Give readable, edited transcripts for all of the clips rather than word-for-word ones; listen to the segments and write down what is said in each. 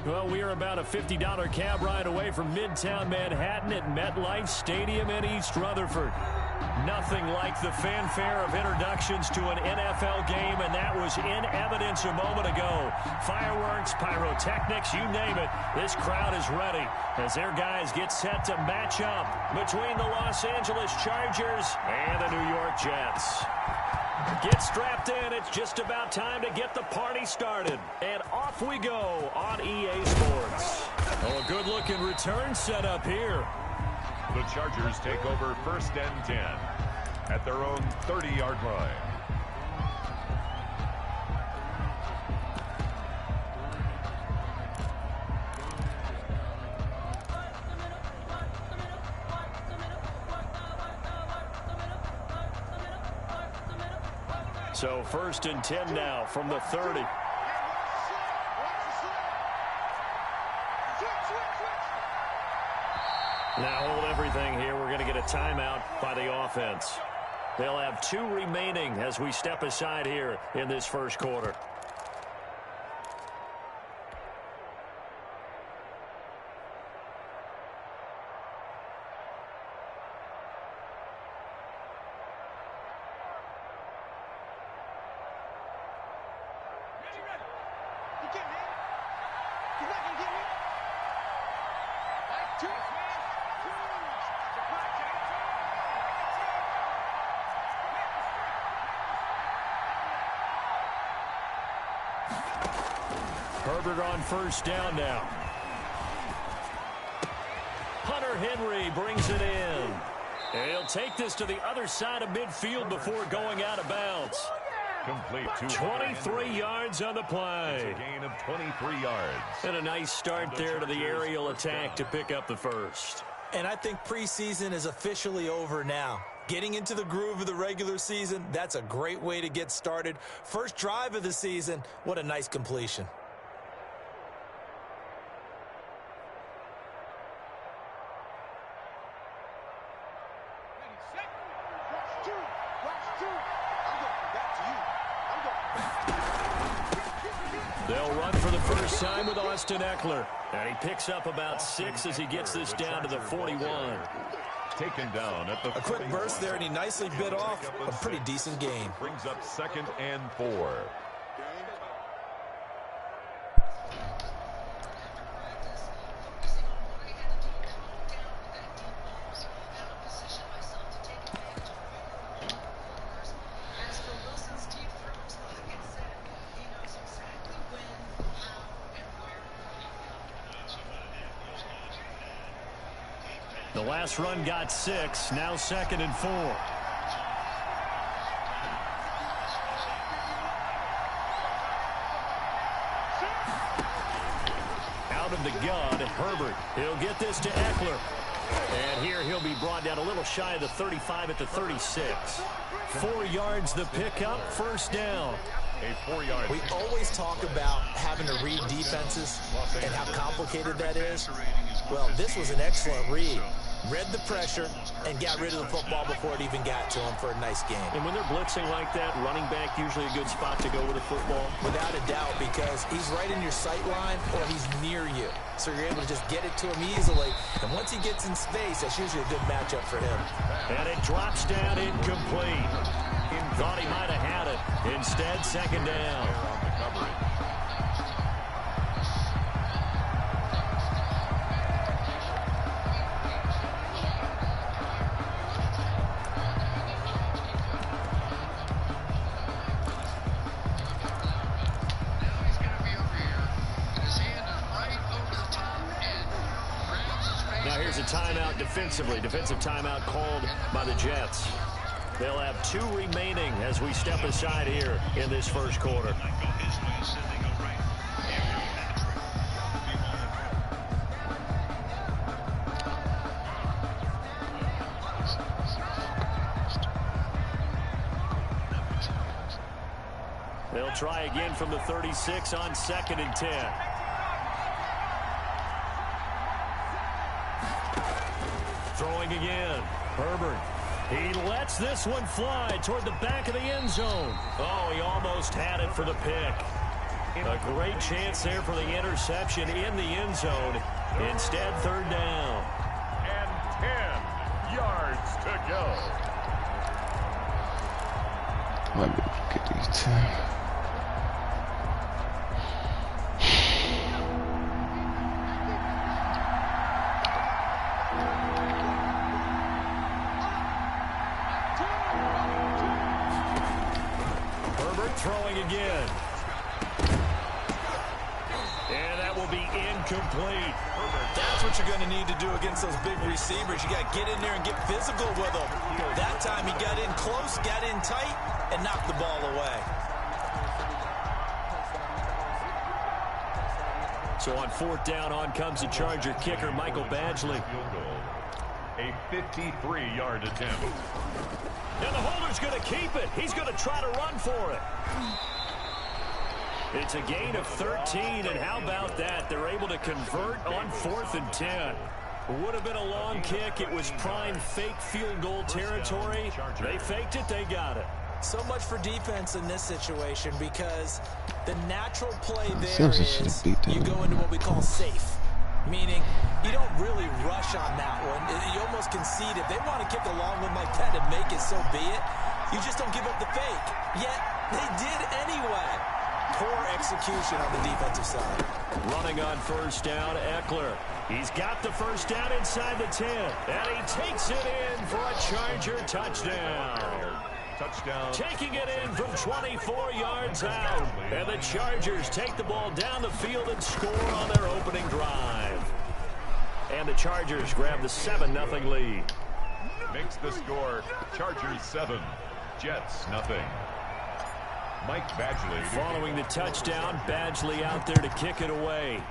Well, we are about a $50 cab ride away from Midtown Manhattan at MetLife Stadium in East Rutherford. Nothing like the fanfare of introductions to an NFL game, and that was in evidence a moment ago. Fireworks, pyrotechnics, you name it. This crowd is ready as their guys get set to match up between the Los Angeles Chargers and the New York Jets. Get strapped in. It's just about time to get the party started. And off we go on EA Sports. Oh, a good-looking return set up here. The Chargers take over 1st and 10 at their own 30-yard line. So 1st and 10 now from the 30. Now hold everything here. We're going to get a timeout by the offense. They'll have 2 remaining as we step aside here in this first quarter. Herbert on 1st down now. Hunter Henry brings it in. And he'll take this to the other side of midfield before going out of bounds. Complete to 23 yards on the play. It's a gain of 23 yards. And a nice start there to the aerial attack to pick up the first. And I think preseason is officially over now. Getting into the groove of the regular season, that's a great way to get started. First drive of the season, what a nice completion. They'll run for the first time with Austin Eckler. And he picks up about 6 as he gets this down to the 41. Taken down at the A quick burst there, and he nicely bit off a pretty decent gain. Brings up 2nd and 4. The last run got 6, now 2nd and 4. Out of the gun, Herbert. He'll get this to Eckler. And here he'll be brought down a little shy of the 35 at the 36. 4 yards the pickup, 1st down. A 4-yard. We always talk about having to read defenses and how complicated that is. Well, this was an excellent read. Read the pressure and got rid of the football before it even got to him for a nice game. And when they're blitzing like that, running back usually a good spot to go with the football. Without a doubt, because he's right in your sight line or he's near you. So you're able to just get it to him easily. And once he gets in space, that's usually a good matchup for him. And it drops down incomplete. Thought he might have had it. Instead, 2nd down. Now here's a timeout defensively. Defensive timeout called by the Jets. They'll have 2 remaining as we step aside here in this first quarter. They'll try again from the 36 on 2nd and 10. Throwing again. Herbert. He lets this one fly toward the back of the end zone. Oh, he almost had it for the pick. A great chance there for the interception in the end zone. Instead, third down. And 10 yards to go. Might be able to get these 10. Throwing again. And that will be incomplete. That's what you're going to need to do against those big receivers. You got to get in there and get physical with them. That time he got in close, got in tight, and knocked the ball away. So on fourth down, on comes the Charger kicker, Michael Badgley. A 53-yard attempt. And the holder's going to keep it. He's going to try to run for it. It's a gain of 13, and how about that? They're able to convert on 4th and 10. Would have been a long kick. It was prime fake field goal territory. They faked it. They got it. So much for defense in this situation, because the natural play there is you go into what we call safe. Meaning, you don't really rush on that one. You almost concede. If they want to kick a long one like that and make it, so be it. You just don't give up the fake. Yet, they did anyway. Poor execution on the defensive side. Running on first down, Eckler. He's got the first down inside the 10. And he takes it in for a Charger touchdown. Touchdown. Taking it in from 24 yards out. And the Chargers take the ball down the field and score on their opening drive. And the Chargers grab the 7-0 lead. Makes the score Chargers 7, Jets nothing. Mike Badgley. Following the touchdown, Badgley out there to kick it away.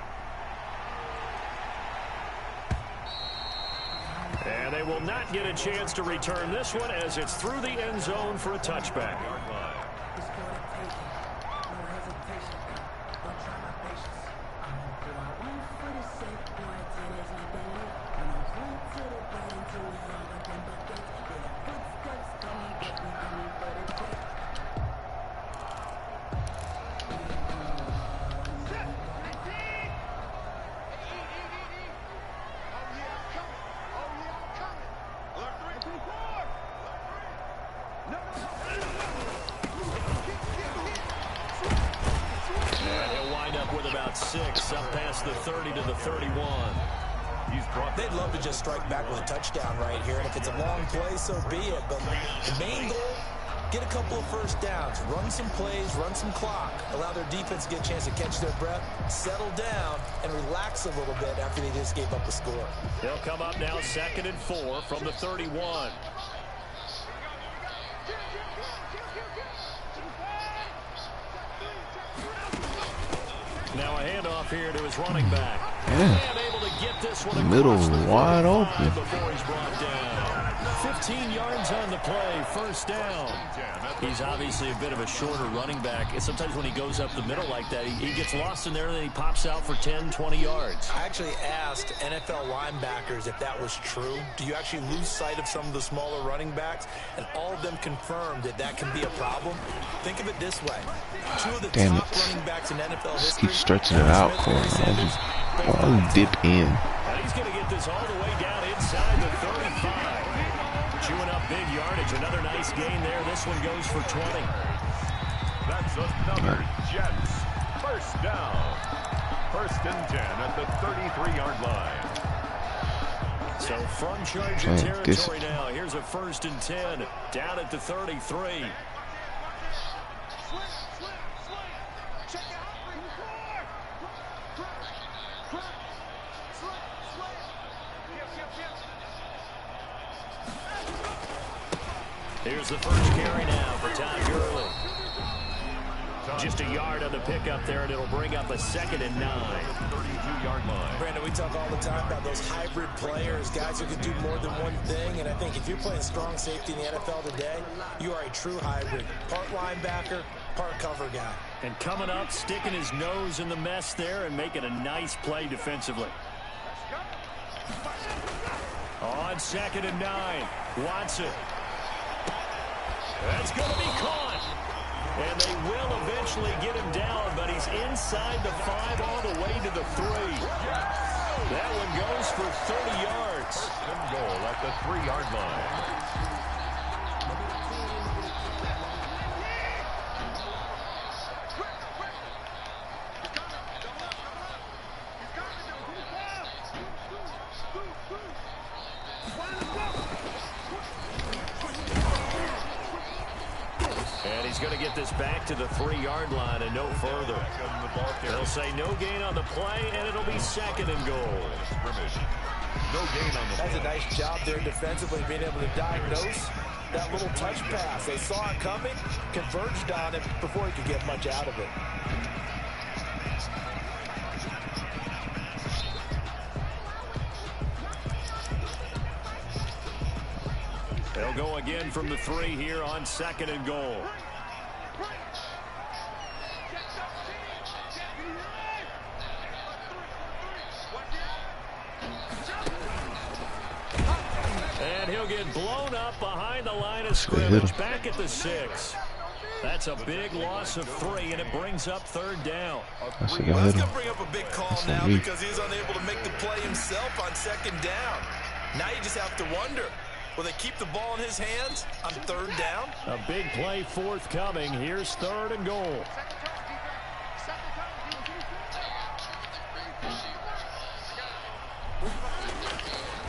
And they will not get a chance to return this one as it's through the end zone for a touchback. Up past the 30 to the 31. They'd love to just strike back with a touchdown right here, and if it's a long play, so be it. But the main goal, get a couple of first downs, run some plays, run some clock, allow their defense to get a chance to catch their breath, settle down, and relax a little bit after they just gave up the score. They'll come up now 2nd and 4 from the 31. Now a handoff here to his running back. Yeah. Able to get this one middle wide open. Before he's brought down. 15 yards on the play, first down. He's obviously a bit of a shorter running back. And sometimes when he goes up the middle like that, he gets lost in there and then he pops out for 10, 20 yards. I actually asked NFL linebackers if that was true. Do you actually lose sight of some of the smaller running backs? And all of them confirmed that that can be a problem. Think of it this way. Two of the top running backs in NFL just history. Keep stretching it out for him. I'll dip in. And he's going to get this all the way down inside the 35. Chewing up big yardage. Another nice gain there. This one goes for 20. That's another Jets first down. 1st and 10 at the 33-yard line. So from Charger territory now, here's a 1st and 10 down at the 33. Here's the first carry now for Todd Gurley. Just a yard on the pickup there, and it'll bring up a 2nd and 9. 32-yard line. Brandon, we talk all the time about those hybrid players, guys who can do more than one thing. And I think if you're playing strong safety in the NFL today, you are a true hybrid. Part linebacker, part cover guy. And coming up, sticking his nose in the mess there and making a nice play defensively. On 2nd and 9, Watson. That's going to be caught. And they will eventually eventually get him down, but he's inside the 5 all the way to the 3. That one goes for 30 yards. First and goal at the 3-yard line. And he's going to get this back to the 3-yard line and no further. They'll say no gain on the play, and it'll be second and goal. No gain on the play. That's a nice job there defensively, being able to diagnose that little touch pass. They saw it coming, converged on it before he could get much out of it. They'll go again from the 3 here on second and goal. And he'll get blown up behind the line of scrimmage, back at the 6. That's a big loss of 3, and it brings up third down. Well, that's going to bring up a big call now because he's unable to make the play himself on second down. Now you just have to wonder, will they keep the ball in his hands on third down? A big play forthcoming. Here's third and goal.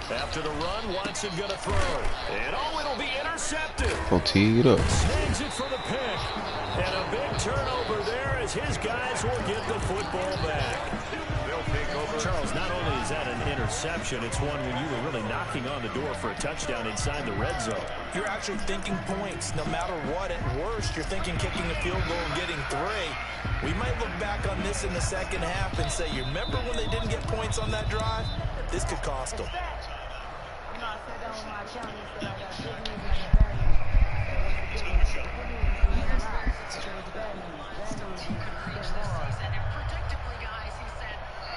After the run, Watson going to throw. And it'll be intercepted. Teed up. Snags it for the pick. And a big turnover there as his guys will get the football back. They'll take over. Charles, not only is that an interception, it's one when you were really knocking on the door for a touchdown inside the red zone. You're actually thinking points. No matter what, at worst, you're thinking kicking a field goal and getting 3. We might look back on this in the second half and say, you remember when they didn't get points on that drive? This could cost them.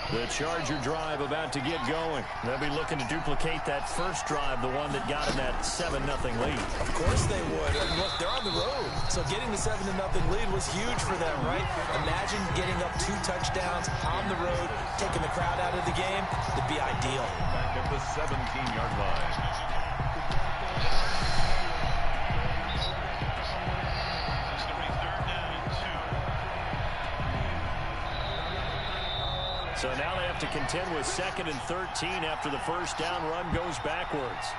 The Charger drive about to get going. They'll be looking to duplicate that first drive, the one that got them that 7-0 lead. Of course they would. And look, they're on the road. So getting the 7-0 lead was huge for them, right? Imagine getting up 2 touchdowns on the road, taking the crowd out of the game. It'd be ideal. Back at the 17-yard line. So now they have to contend with 2nd and 13 after the first down run goes backwards.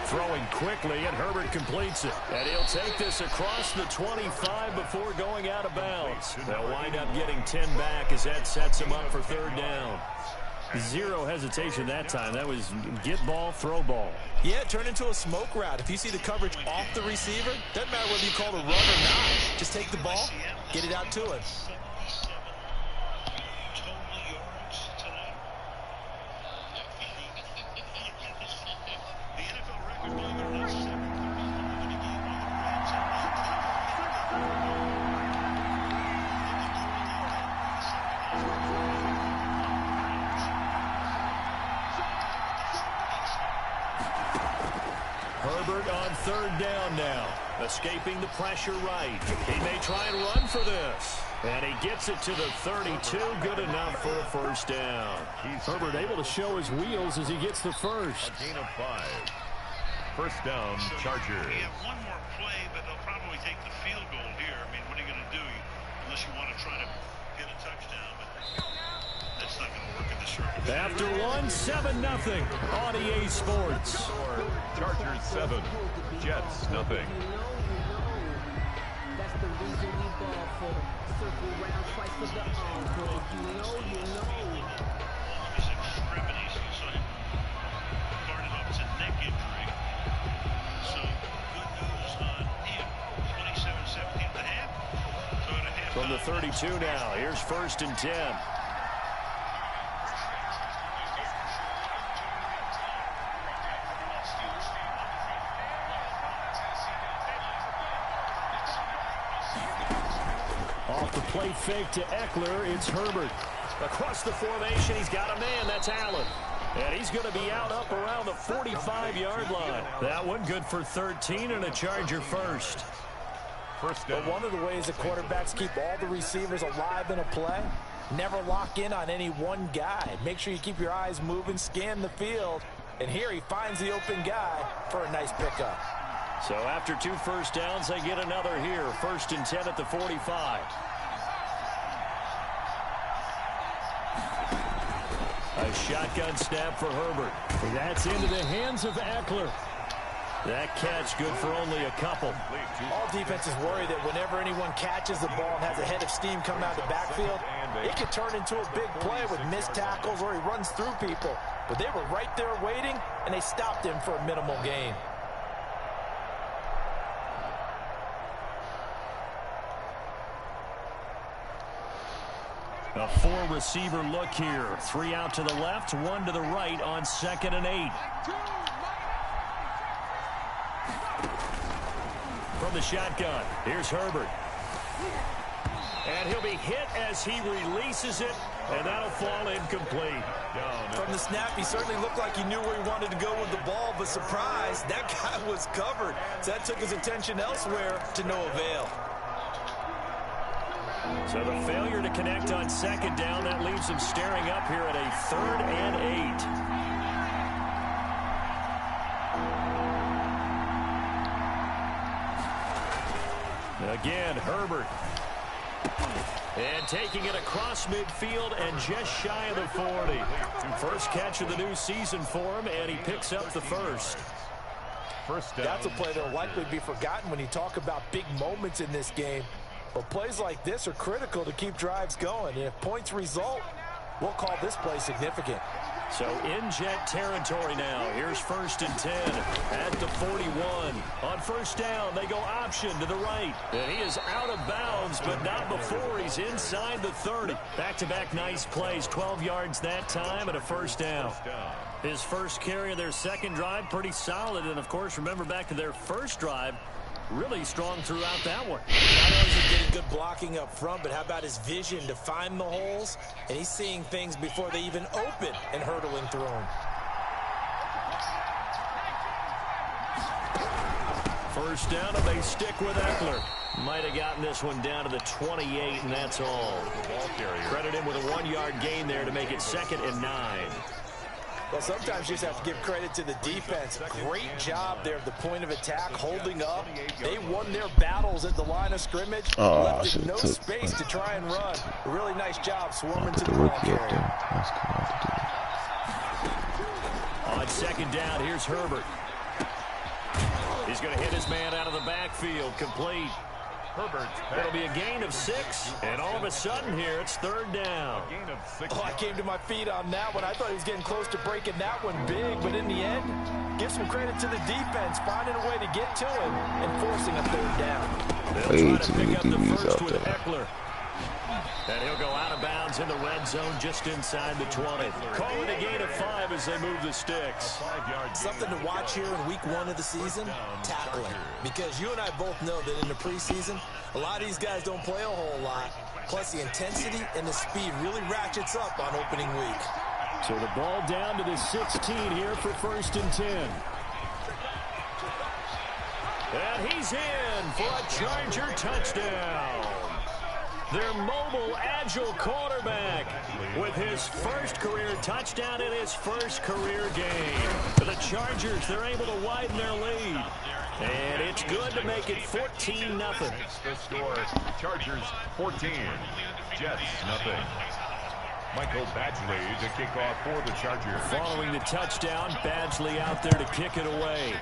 Throwing quickly, and Herbert completes it. And he'll take this across the 25 before going out of bounds. They'll wind up getting 10 back as that sets him up for third down. Zero hesitation that time. That was get ball, throw ball. Yeah, it turned into a smoke route. If you see the coverage off the receiver, doesn't matter whether you call it a run or not. Just take the ball, get it out to him. Herbert on third down now. Escaping the pressure right. He may try and run for this. And he gets it to the 32. Good enough for a first down. Herbert able to show his wheels as he gets the first. A gain of 5. First down, Chargers. We have one more play, but they'll probably take the field goal here. I mean, what are you going to do unless you want to try to get a touchdown? But that's not going to work in this circumstance. After one, 7-0 on EA Sports. Chargers 7, Jets nothing. That's the reason we ball for them. Circle round twice for the encore. You know. His extremities, so he started off as a neck injury. So good news on him. 27-17 at the half. So at a half. From the 32 now, here's 1st and 10. Off the play fake to Eckler, it's Herbert. Across the formation, he's got a man, that's Allen. And he's going to be out up around the 45-yard line. That one good for 13 and a Charger first. First But down. one of the ways the quarterbacks keep all the receivers alive in a play, never lock in on any one guy. Make sure you keep your eyes moving, scan the field, and here he finds the open guy for a nice pickup. So after 2 first downs, they get another here. 1st and 10 at the 45. A shotgun snap for Herbert. That's into the hands of Eckler. That catch good for only a couple. All defenses worry that whenever anyone catches the ball and has a head of steam come out of the backfield, it could turn into a big play with missed tackles or he runs through people. But they were right there waiting, and they stopped him for a minimal gain. A 4-receiver look here. 3 out to the left, 1 to the right on 2nd and 8. From the shotgun, here's Herbert. And he'll be hit as he releases it, and that'll fall incomplete. From the snap, he certainly looked like he knew where he wanted to go with the ball, but surprise, that guy was covered. So that took his attention elsewhere to no avail. So the failure to connect on 2nd down, that leaves him staring up here at a 3rd and 8. Again, Herbert. And taking it across midfield and just shy of the 40. First catch of the new season for him, and he picks up the first. First down. That's a play that will likely be forgotten when you talk about big moments in this game. But plays like this are critical to keep drives going. And if points result, we'll call this play significant. So in jet territory now. Here's 1st and 10 at the 41. On 1st down, they go option to the right. And he is out of bounds, but not before he's inside the 30. Back-to-back nice plays. 12 yards that time and a 1st down. His first carry of their 2nd drive, pretty solid. And, of course, remember back to their 1st drive, really strong throughout that one. Not only is he getting good blocking up front, but how about his vision to find the holes? And he's seeing things before they even open and hurdling through them. 1st down, and they stick with Eckler. Might have gotten this one down to the 28, and that's all. Credit him with a 1-yard gain there to make it 2nd and 9. Well, sometimes you just have to give credit to the defense. Great job there at the point of attack, holding up. They won their battles at the line of scrimmage. Left in no space to try and run. A really nice job swarming to the ball carrier. On 2nd down, here's Herbert. He's going to hit his man out of the backfield. Complete. Herbert. It'll be a gain of 6, and all of a sudden here, it's 3rd down. Gain of 6. Oh, I came to my feet on that one. I thought he was getting close to breaking that one big, but in the end, give some credit to the defense, finding a way to get to him and forcing a 3rd down. They'll try to pick up the first with Eckler. And he'll go out of bounds in the red zone just inside the 20. Call it a gain of 5 as they move the sticks. Something to watch here in week 1 of the season, tackling. Because you and I both know that in the preseason, a lot of these guys don't play a whole lot. Plus the intensity and the speed really ratchets up on opening week. So the ball down to the 16 here for 1st and 10. And he's in for a Charger touchdown. Their mobile, agile quarterback with his first career touchdown in his first career game. For the Chargers, they're able to widen their lead. And it's good to make it 14-0. The score, Chargers 14, Jets nothing. Michael Badgley to kick off for the Chargers. Following the touchdown, Badgley out there to kick it away.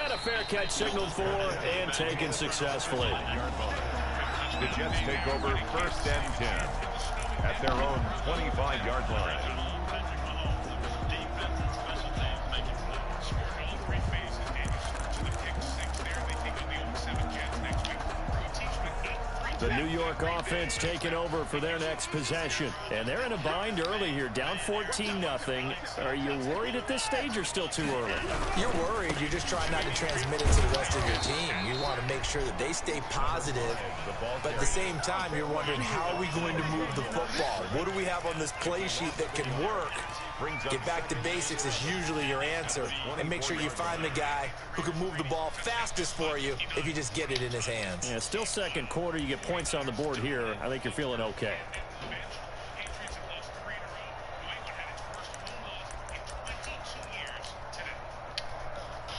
And a fair catch signaled for and taken successfully. The Jets take over 1st and 10 at their own 25-yard line. The New York offense taking over for their next possession. And they're in a bind early here, down 14-0. Are you worried at this stage or still too early? You're worried. You're just trying not to transmit it to the rest of your team. You want to make sure that they stay positive. But at the same time, you're wondering, how are we going to move the football? What do we have on this play sheet that can work Get back to basics is usually your answer, and make sure you find the guy who can move the ball fastest for you if you just get it in his hands. Yeah, still second quarter. You get points on the board here. I think you're feeling okay.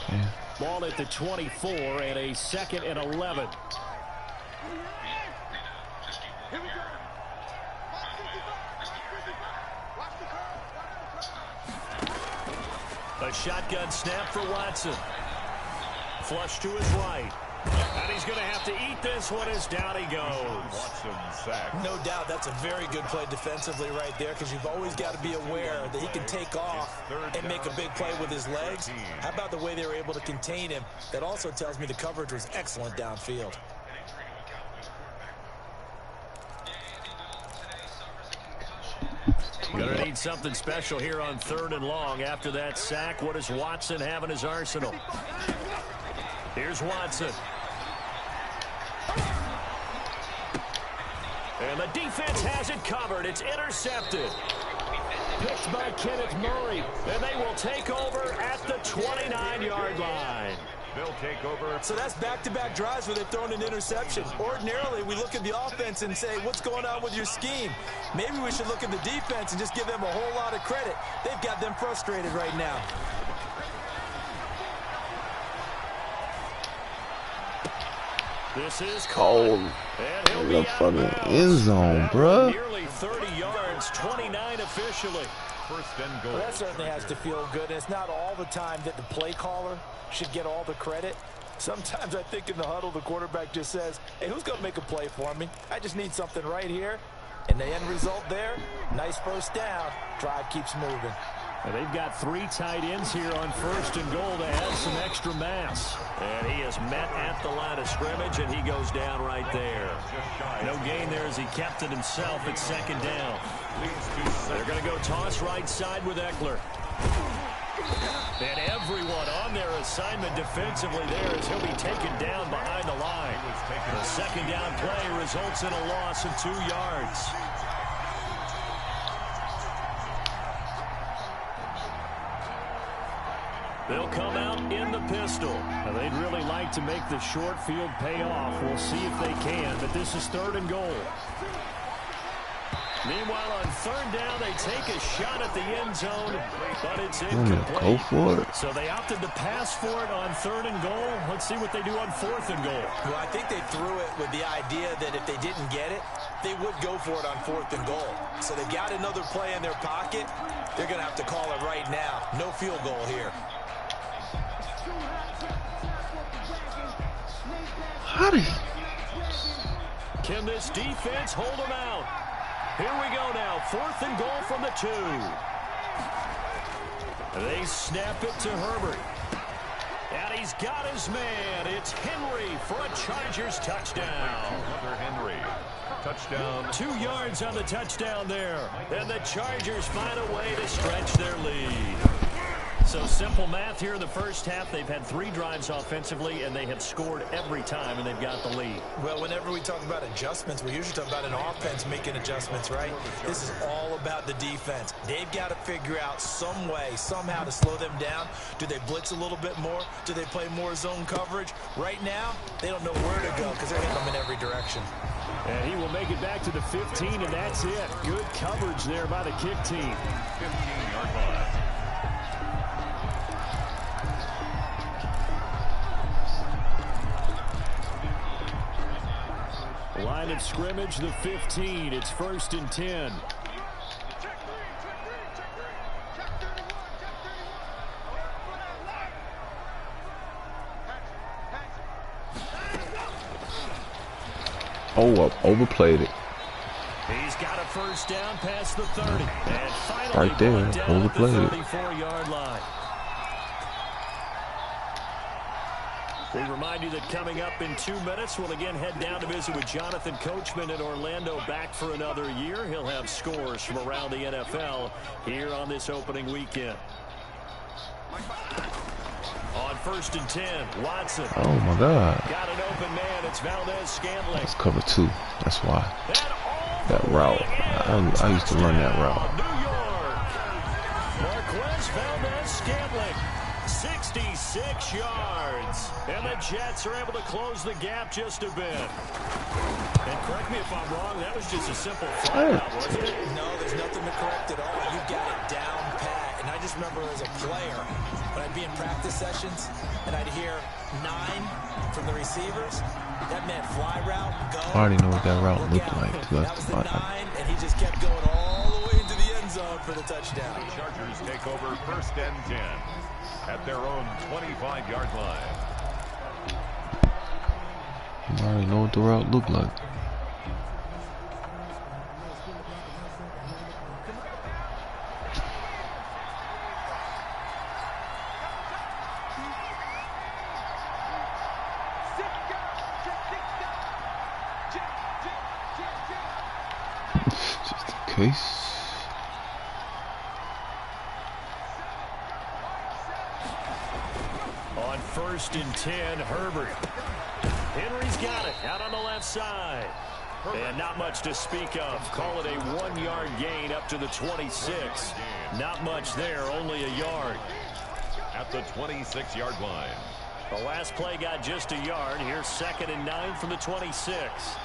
Yeah. Ball at the 24 and a 2nd and 11. A shotgun snap for Watson. Flush to his right. And he's going to have to eat this one as down he goes. Watson sacked. No doubt that's a very good play defensively right there, because you've always got to be aware that he can take off and make a big play with his legs. How about the way they were able to contain him? That also tells me the coverage was excellent downfield. Gonna need something special here on 3rd and long. After that sack, what does Watson have in his arsenal? Here's Watson. And the defense has it covered. It's intercepted. Picked by Kenneth Murray. And they will take over at the 29-yard line. They'll take over. So that's back-to-back drives where they've thrown an interception. Ordinarily, we look at the offense and say, what's going on with your scheme? Maybe we should look at the defense and just give them a whole lot of credit. They've got them frustrated right now. This is Cold. And The fucking end zone, bruh. Nearly 30 yards, 29 officially. First and goal. Well, that certainly has to feel good, and it's not all the time that the play caller should get all the credit. Sometimes I think in the huddle, the quarterback just says, hey, who's going to make a play for me? I just need something right here. And the end result there, nice first down. Drive keeps moving. And they've got 3 tight ends here on 1st and goal to add some extra mass. And he is met at the line of scrimmage, and he goes down right there. No gain there as he kept it himself at 2nd down. They're going to go toss right side with Eckler. And everyone on their assignment defensively there as he'll be taken down behind the line. The 2nd down play results in a loss of 2 yards. They'll come out in the pistol. Now, they'd really like to make the short field pay off. We'll see if they can, but this is 3rd and goal. Meanwhile, on 3rd down, they take a shot at the end zone, but it's incomplete. Go for it. So they opted to pass for it on 3rd and goal. Let's see what they do on 4th and goal. Well, I think they threw it with the idea that if they didn't get it, they would go for it on 4th and goal. So they got another play in their pocket. They're going to have to call it right now. No field goal here. How did Can this defense hold them out? Here we go now. 4th and goal from the 2. They snap it to Herbert. And he's got his man. It's Henry for a Chargers touchdown. Another Henry. Touchdown. 2 yards on the touchdown there. And the Chargers find a way to stretch their lead. So simple math here in the first half. They've had 3 drives offensively, and they have scored every time, and they've got the lead. Well, whenever we talk about adjustments, we usually talk about an offense making adjustments, right? This is all about the defense. They've got to figure out some way, somehow to slow them down. Do they blitz a little bit more? Do they play more zone coverage? Right now, they don't know where to go because they're hitting them in every direction. And he will make it back to the 15, and that's it. Good coverage there by the kick team. 15-yard line. Line of scrimmage, the 15. It's 1st and 10. Oh, overplayed it. He's got a first down past the 30. And finally Right there, brought down at the overplayed it. 34-yard line. We remind you that coming up in 2 minutes, we'll again head down to visit with Jonathan Coachman in Orlando, back for another year. He'll have scores from around the NFL here on this opening weekend. On 1st and 10, Watson. Oh my God. Got an open man. It's Valdez-Scantling. That's cover 2. That's why. And all That the route. way in. I used to run that route. New York. Marquez Valdez-Scantling, 66 yards. And the Jets are able to close the gap just a bit. And correct me if I'm wrong, that was just a simple fly out, wasn't it? No, there's nothing to correct at all. You've got it down pat. And I just remember as a player, when I'd be in practice sessions, and I'd hear 9 from the receivers, that meant fly route, go. I already know what that route looked like. That was the 9, and he just kept going all the way into the end zone for the touchdown. The Chargers take over 1st and 10 at their own 25-yard line. I already know what the route looked like. Just in case. On 1st and 10, Herbert. Henry's got it out on the left side. And not much to speak of. Call it a 1-yard gain up to the 26. Not much there, only a yard. At the 26-yard line. The last play got just a yard. Here's 2nd and 9 from the 26.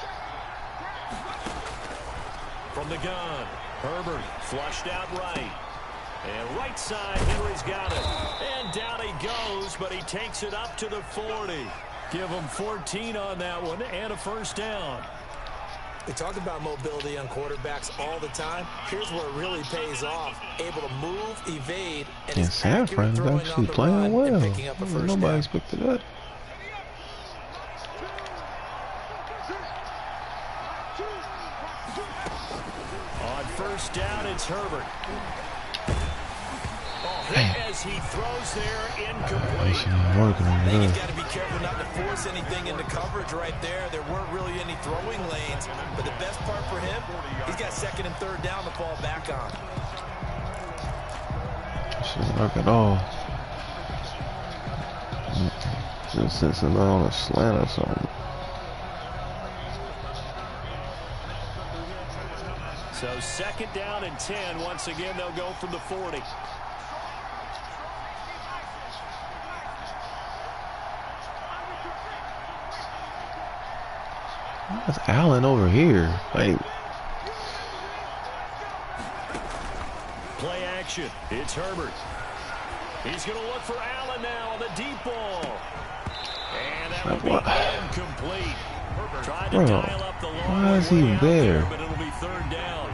From the gun, Herbert flushed out right. And right side, Henry's got it. And down he goes, but he takes it up to the 40. Give him 14 on that one and a 1st down. We talk about mobility on quarterbacks all the time. Here's where it really pays off. Able to move, evade, and Yeah, San Fran's actually playing well. Nobody expected that. On 1st down, it's Herbert. As he throws there, incomplete. I think he's got to be careful not to force anything into coverage right there. There weren't really any throwing lanes, but the best part for him, he's got 2nd and 3rd down to fall back on. Shouldn't work at all. Just sent something on a slant or something. So 2nd down and 10. Once again, they'll go from the 40. That's Allen over here. Like, play action. It's Herbert. He's going to look for Allen now on the deep ball. And that would be incomplete. Tried to dial up the long why is he there? But it'll be 3rd down.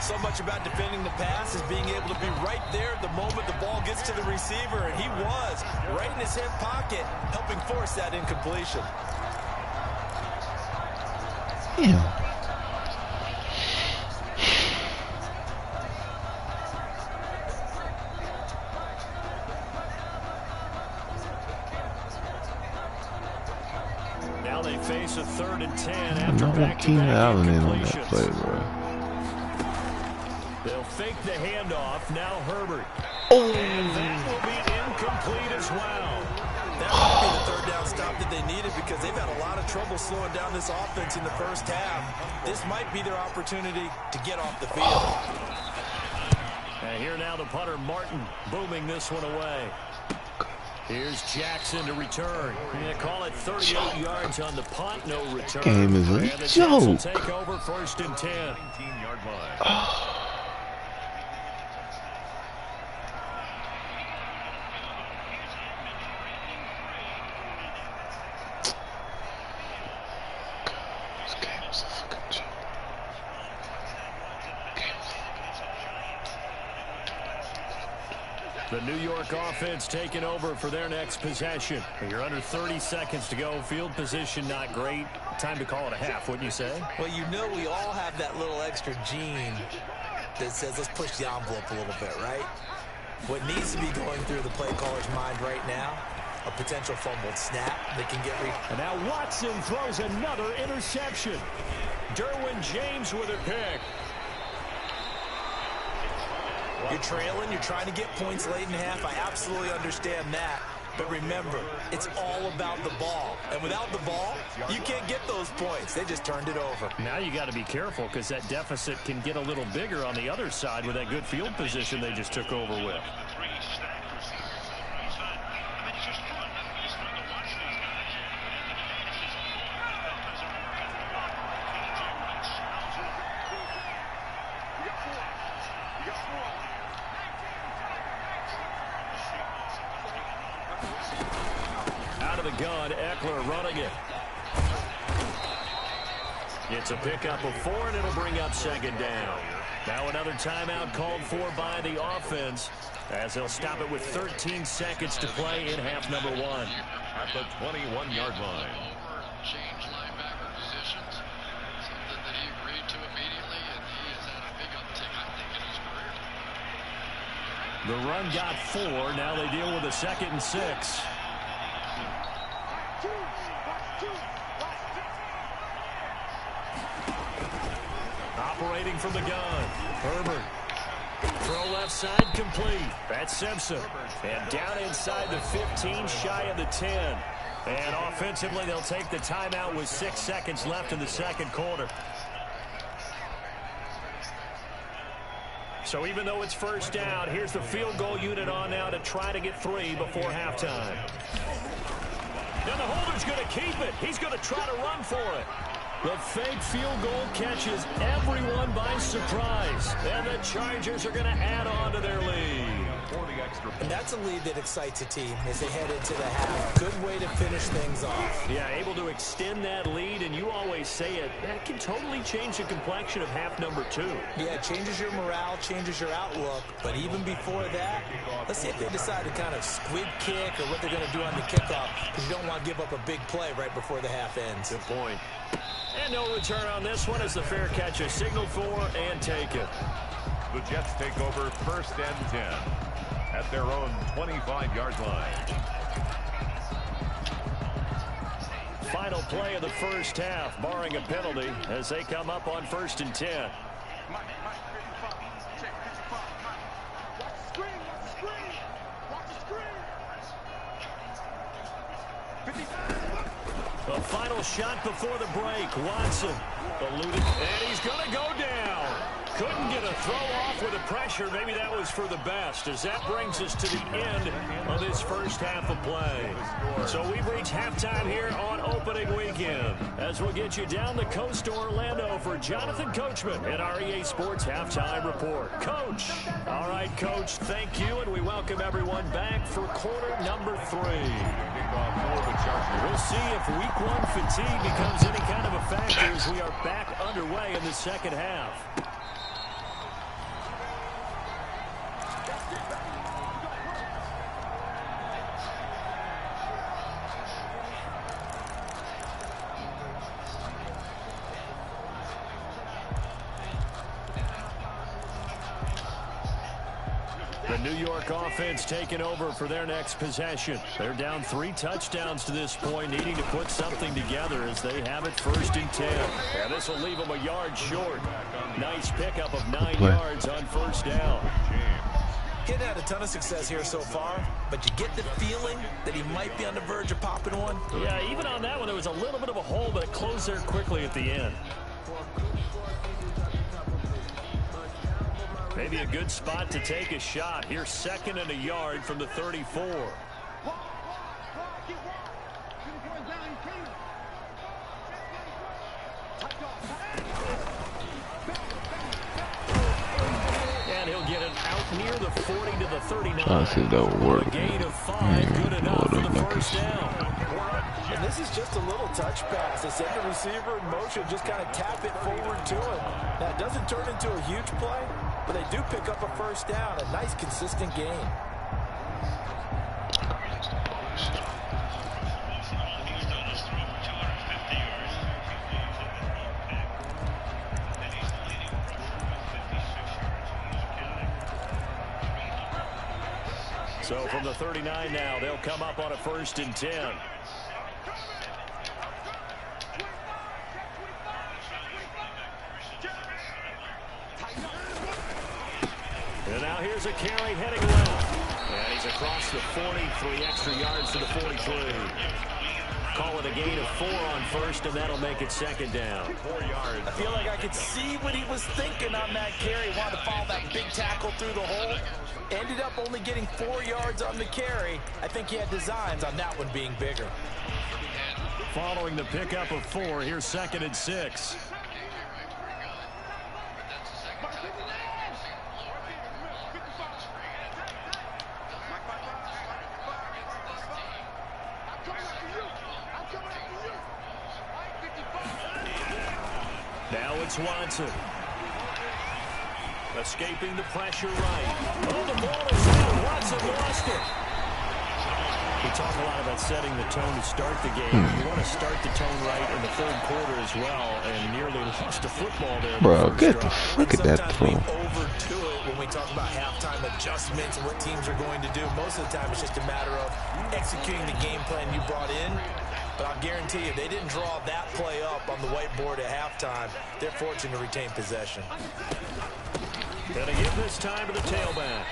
So much about defending the pass is being able to be right there at the moment the ball gets to the receiver, and he was right in his hip pocket, helping force that incompletion. damn. Now they face a 3rd and 10 I after don't want Keenan Allen in on that play, bro. They'll fake the handoff. Now Herbert. And that will be incomplete as well. That might be the 3rd down stop that they needed because they've had a lot of trouble slowing down this offense in the 1st half. This might be their opportunity to get off the field. And here now the punter Martin booming this one away. Here's Jackson to return. They call it 38 yards on the punt, no return. Game is a and the Jets will take over 1st and 10. 19-yard line. This game is a fucking joke. The New York offense taking over for their next possession. You're under 30 seconds to go. Field position not great. Time to call it a half, wouldn't you say? Well, you know we all have that little extra gene that says let's push the envelope a little bit, right? What needs to be going through the play caller's mind right now, a potential fumbled snap that can get And now Watson throws another interception. Derwin James with a pick. You're trailing, you're trying to get points late in half. I absolutely understand that. But remember, it's all about the ball. And without the ball, you can't get those points. They just turned it over. Now you got to be careful because that deficit can get a little bigger on the other side with that good field position they just took over with. Out of the gun, Eckler running it. It's a pickup of 4, and it'll bring up second down. Now another timeout called for by the offense as they'll stop it with 13 seconds to play in half number 1. At the 21-yard line. Change linebacker positions, something that he agreed to immediately, and he has had a big uptick, I think, in his career. The run got 4. Now they deal with a 2nd and 6. Operating from the gun, Herbert. Throw left side complete. That's Simpson. And down inside the 15, shy of the 10. And offensively, they'll take the timeout with 6 seconds left in the second quarter. So even though it's first down, here's the field goal unit on now to try to get 3 before halftime. And the holder's going to keep it. He's going to try to run for it. The fake field goal catches everyone by surprise. And the Chargers are going to add on to their lead. And that's a lead that excites a team as they head into the half. Good way to finish things off. Yeah, able to extend that lead, and you always say it, that can totally change the complexion of half number 2. Yeah, it changes your morale, changes your outlook. But even before that, let's see if they decide to kind of squib kick or what they're going to do on the kickoff, because you don't want to give up a big play right before the half ends. Good point. And no return on this one as the fair catch is signaled for and taken. The Jets take over 1st and 10 at their own 25-yard line. Final play of the first half, barring a penalty, as they come up on 1st and 10. The final shot before the break. Watson eluded, and he's going to go down. Couldn't get a throw off with the pressure. Maybe that was for the best, as that brings us to the end of this first half of play. So we've reached halftime here on opening weekend, as we'll get you down the coast to Orlando for Jonathan Coachman at our EA Sports Halftime Report. Coach. All right, Coach, thank you, and we welcome everyone back for quarter number 3. We'll see if week 1 fatigue becomes any kind of a factor as we are back underway in the second half. The New York offense taking over for their next possession. They're down 3 touchdowns to this point, needing to put something together as they have it 1st and 10. And this will leave them a yard short. Nice pickup of 9 yards on 1st down. Getting had a ton of success here so far, but you get the feeling that he might be on the verge of popping one. Yeah, even on that one, there was a little bit of a hole, but it closed there quickly at the end. Maybe a good spot to take a shot. Here's 2nd and a yard from the 34. And he'll get it out near the 40 to the 39. I think that would work. A gain of 5, good enough for the first down. And this is just a little touch pass. They send the receiver in motion, just kind of tap it forward to him. Now, it doesn't turn into a huge play, but they do pick up a first down. A nice, consistent gain. So from the 39 now, they'll come up on a 1st and 10. And now here's a carry heading left. And he's across the 40, 3 extra yards to the 43. Call it a gain of 4 on first, and that'll make it second down. 4 yards. I feel like I could see what he was thinking on that carry. Wanted to follow that big tackle through the hole. Ended up only getting 4 yards on the carry. I think he had designs on that one being bigger. Following the pickup of 4, here's 2nd and 6. Now it's Watson. Escaping the pressure right. Oh, the ball is out. Watson lost it. We talk a lot about setting the tone to start the game. You want to start the tone right in the 3rd quarter as well, and nearly lost a football there. Bro, get the fuck at that throw. We overdo it when we talk about halftime adjustments and what teams are going to do. Most of the time, it's just a matter of executing the game plan you brought in. But I'll guarantee you, they didn't draw that play up on the whiteboard at halftime. They're fortunate to retain possession. Gonna give this time to the tailback.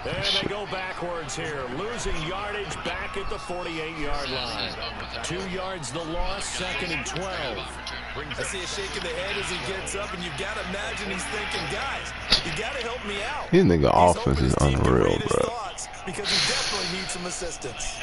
And they go backwards here, losing yardage back at the 48-yard line. 2 yards the loss, 2nd and 12. I see a shake of the head as he gets up, and you've got to imagine he's thinking, guys, you got to help me out. His nigga offense is unreal, bro. Because he definitely needs some assistance.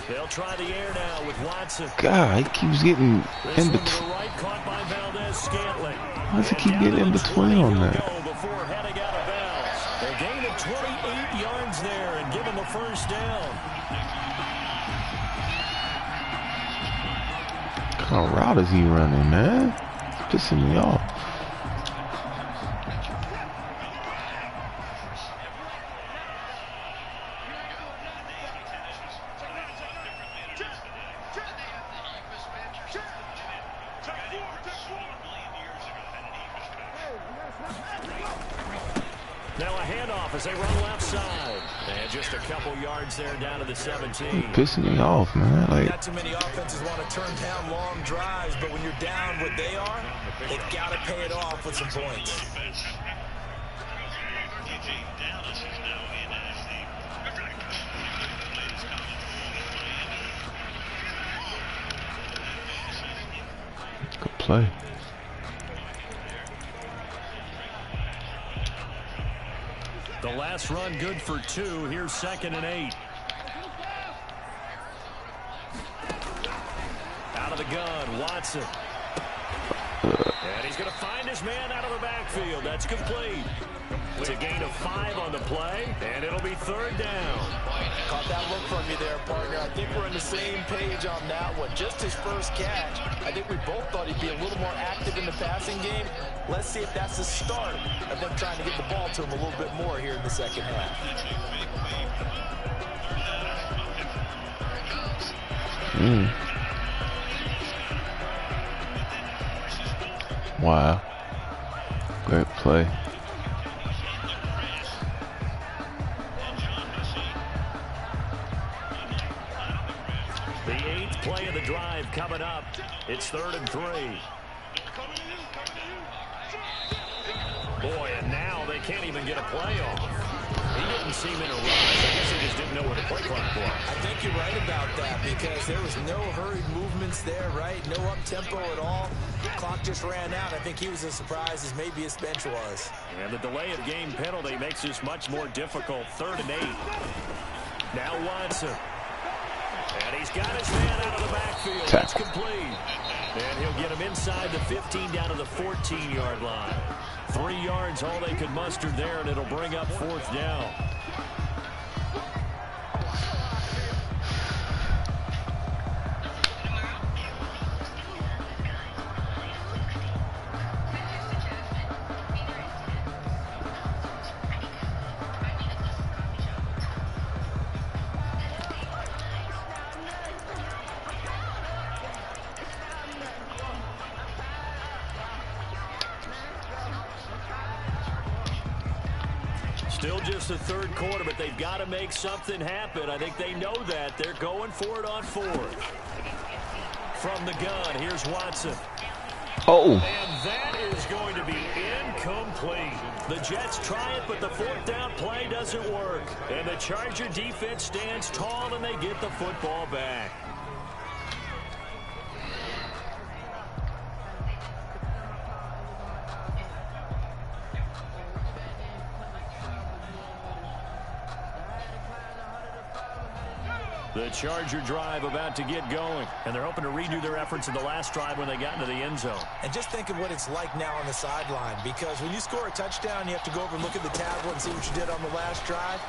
They'll try the air now with Watson. God, he keeps getting in between. Right, caught by Valdez-Scantling. Why does he keep getting in between on that? Before heading out of bounds. A gain of 28 yards there and give him a first down. What kind of route is he running, man? Pissing me off. Now a handoff as they run left side. And just a couple yards there down to the 17. Pissing me off, man. Like, not too many offenses want to turn down long drives, but when you're down what they are, they've got to pay it off with some points. good play. The last run good for 2. Here's 2nd and 8. Out of the gun, Watson. And he's going to find his man out of the backfield. That's complete. It's a gain of 5 on the play, and it'll be 3rd down. Caught that look from you there, partner. I think we're on the same page on that one. Just his first catch. I think we both thought he'd be a little more active in the passing game. Let's see if that's the start of them trying to get the ball to him a little bit more here in the second half. Wow. Great play. The 8th play of the drive coming up. It's 3rd and 3. Boy, and now they can't even get a play off. He didn't seem in a rush. I guess he just didn't know where the play clock was. I think you're right about that because there was no hurried movements there, right? No up-tempo at all. The clock just ran out. I think he was as surprised as maybe his bench was. And the delay of game penalty makes this much more difficult. 3rd and 8. Now Watson. And he's got his man out of the backfield. That's complete. And he'll get him inside the 15 down to the 14-yard line. 3 yards, all they could muster there, and it'll bring up 4th down. Still just the third quarter, but they've got to make something happen. I think they know that. They're going for it on fourth. From the gun, here's Watson. Oh. And that is going to be incomplete. The Jets try it, but the fourth down play doesn't work. And the Charger defense stands tall, and they get the football back. The Charger drive about to get going, and they're hoping to redo their efforts in the last drive when they got into the end zone. And just think of what it's like now on the sideline, because when you score a touchdown, you have to go over and look at the tablet and see what you did on the last drive.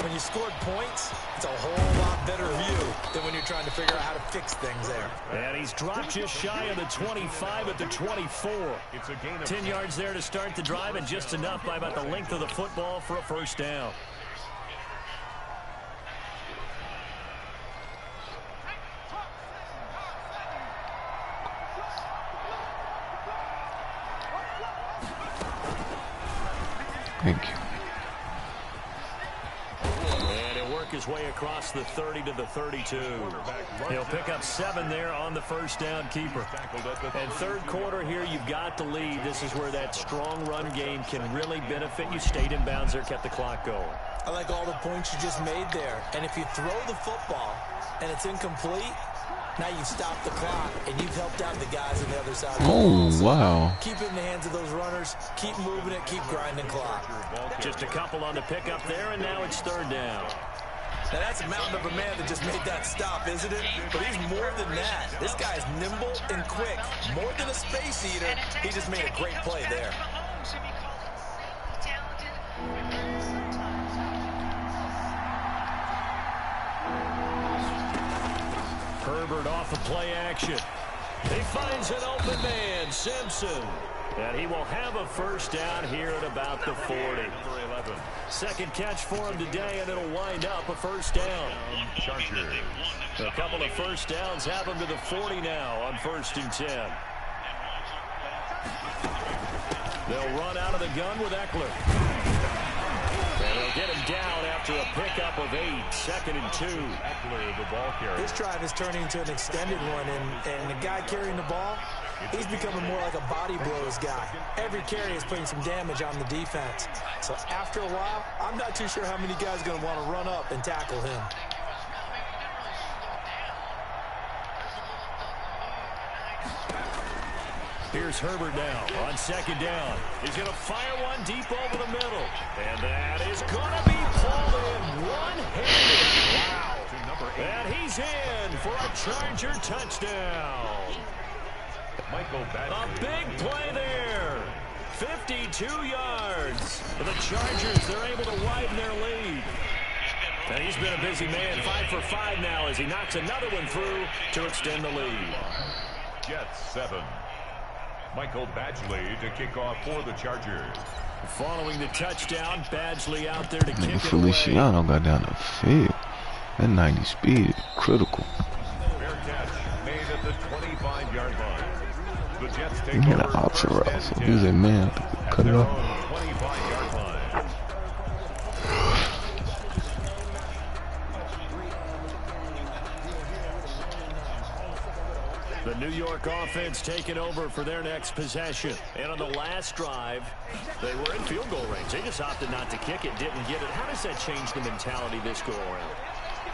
When you scored points, it's a whole lot better view than when you're trying to figure out how to fix things there. And he's dropped just shy of the 25 at the 24. It's a gain of 10 yards there to start the drive, and just enough by about the length of the football for a first down. Thank you. And he'll work his way across the 30 to the 32. He'll pick up 7 there on the first down keeper. And third quarter here, you've got to lead. This is where that strong run game can really benefit you. Stayed in bounds there, kept the clock going. I like all the points you just made there. And if you throw the football and it's incomplete, now you've stopped the clock, and you've helped out the guys on the other side of the ball. Oh, wow. Keep it in the hands of those runners. Keep moving it. Keep grinding clock. Just a couple on the pickup there, and now it's third down. Now, that's a mountain of a man that just made that stop, isn't it? But he's more than that. This guy's nimble and quick. More than a space eater, he just made a great play there. Herbert off of play action. He finds an open man, Simpson. And he will have a first down here at about the 40. Second catch for him today, and it'll wind up a first down. Chargers. A couple of first downs have him to the 40 now on 1st and 10. They'll run out of the gun with Eckler. And they'll get him down after a pickup of 8. 2nd and 2. Eckler, the ball carrier. This drive is turning into an extended one, and the guy carrying the ball, he's becoming more like a body blows guy. Every carry is putting some damage on the defense. So after a while, I'm not too sure how many guys are going to want to run up and tackle him. Here's Herbert now on 2nd down. He's going to fire one deep over the middle. And that is going to be pulled in one-handed. Wow. And he's in for a Charger touchdown. Michael Badgley. A big play there. 52 yards. For the Chargers, they're able to widen their lead. And he's been a busy man. 5 for 5 now as he knocks another one through to extend the lead. Jets 7. Michael Badgley to kick off for the Chargers. Following the touchdown, Badgley out there to kick it away. Feliciano got down the field. That 90 speed is critical. Fair catch made at the 25-yard line. The Jets take He had an over option first route, and so 10 he was a man to at cut it their off. own 25-yard line. The New York offense taking over for their next possession. And on the last drive, they were in field goal range. They just opted not to kick it, didn't get it. How does that change the mentality this go around?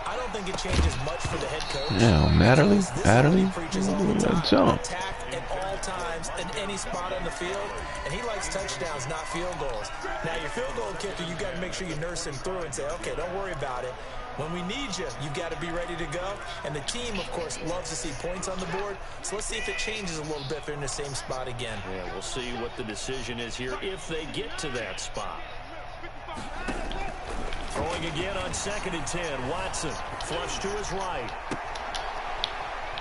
I don't think it changes much for the head coach. Yeah, Matterly, Preaches all the time. jump. Attack at all times in any spot on the field, and he likes touchdowns, not field goals. Now, your field goal kicker, you got to make sure you nurse him through and say, okay, don't worry about it. When we need you, you've got to be ready to go. And the team, of course, loves to see points on the board. So let's see if it changes a little bit if they're in the same spot again. Yeah, we'll see what the decision is here if they get to that spot. Throwing again on 2nd and 10. Watson, flush to his right.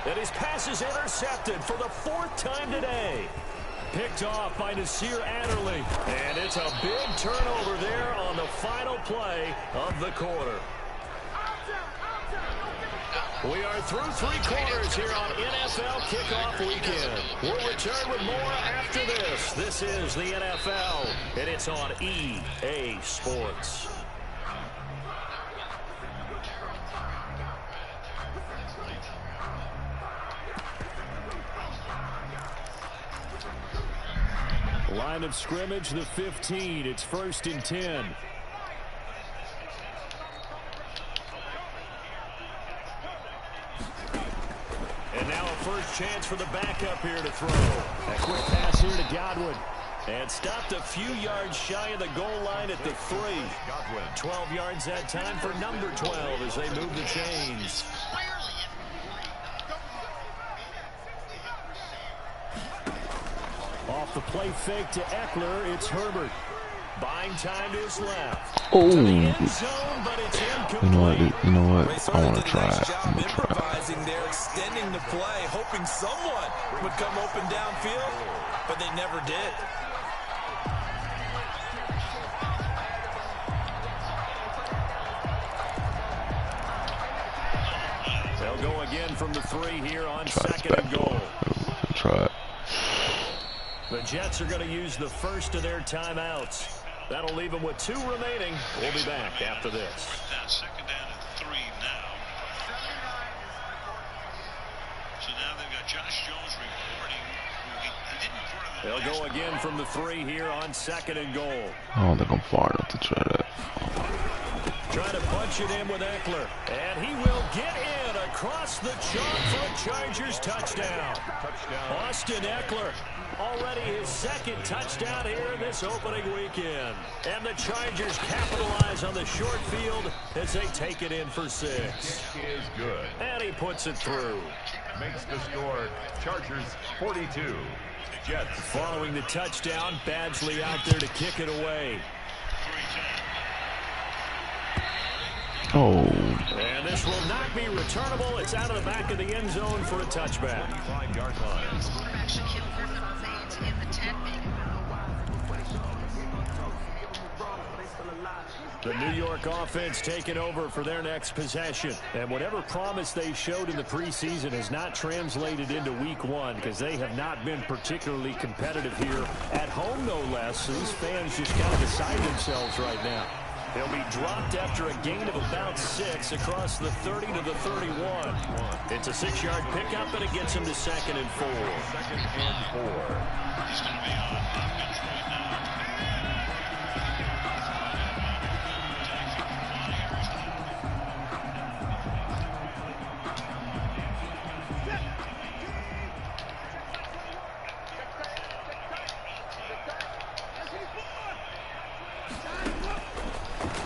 And his pass is intercepted for the 4th time today. Picked off by Nasir Adderley. And it's a big turnover there on the final play of the quarter. We are through 3 quarters here on NFL Kickoff Weekend. We'll return with more after this. This is the NFL, and it's on EA Sports. Line of scrimmage, the 15. It's 1st and 10. And now a first chance for the backup here to throw. A quick pass here to Godwin. And stopped a few yards shy of the goal line at the 3. 12 yards that time for number 12 as they move the chains. Off the play fake to Eckler, it's Herbert. Buying time to his left. Oh, To the end zone, but it's incomplete. you know what? I want to try it. I'm gonna try. Improvising there, extending the play, hoping someone would come open downfield, but they never did. They'll go again from the 3 here on 2nd and goal. Try it. The Jets are going to use the first of their timeouts. That'll leave them with 2 remaining. We'll be back after this. Second down and 3 now. So now they've got Josh Jones reporting. He didn't They'll go again from the 3 here on 2nd and goal. I don't think I'm far enough to try that. Trying to punch it in with Eckler. And he will get in across the chalk for a Chargers touchdown. Austin Eckler. Already his 2nd touchdown here in this opening weekend. And the Chargers capitalize on the short field as they take it in for 6. Is good. And he puts it through. Makes the score Chargers 42. Jets. Following the touchdown, Badgley out there to kick it away. Oh. And this will not be returnable. It's out of the back of the end zone for a touchback. 5-yard line. The New York offense taking over for their next possession. And whatever promise they showed in the preseason has not translated into week 1 because they have not been particularly competitive here at home, no less. So these fans just kind of beside themselves right now. They'll be dropped after a gain of about 6 across the 30 to the 31. It's a 6-yard pickup, and it gets him to 2nd and 4. 2nd and 4. He's going to be on Hopkins right now.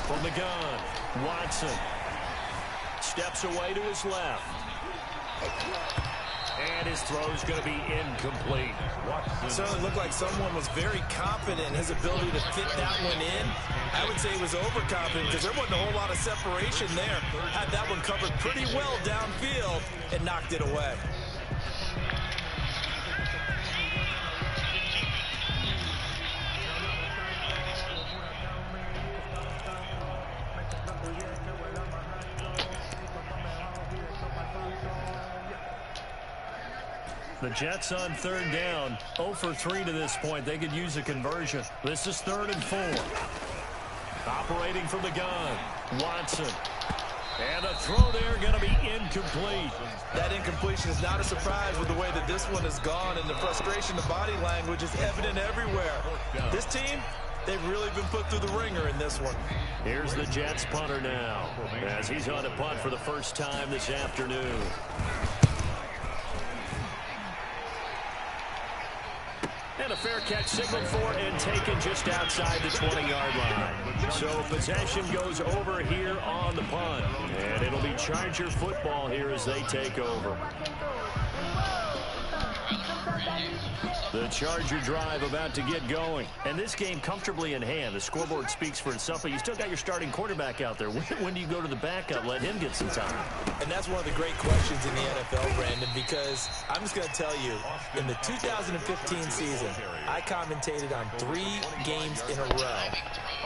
From the gun, Watson steps away to his left. And his throw's going to be incomplete. It certainly looked like someone was very confident in his ability to fit that one in. I would say he was overconfident because there wasn't a whole lot of separation there. Had that one covered pretty well downfield and knocked it away. The Jets on 3rd down, 0 for 3 to this point. They could use a conversion. This is 3rd and 4. Operating from the gun, Watson. And a throw there going to be incomplete. That incompletion is not a surprise with the way that this one has gone, and the frustration, the body language is evident everywhere. This team, they've really been put through the ringer in this one. Here's the Jets punter now as he's on to punt for the first time this afternoon. And a fair catch signaled for and taken just outside the 20-yard line. So possession goes over here on the punt. And it'll be Charger football here as they take over. The Charger drive about to get going. And this game comfortably in hand. The scoreboard speaks for itself, but you still got your starting quarterback out there. When do you go to the backup? Let him get some time. And that's one of the great questions in the NFL, Brandon, because I'm just going to tell you, in the 2015 season, I commentated on 3 games in a row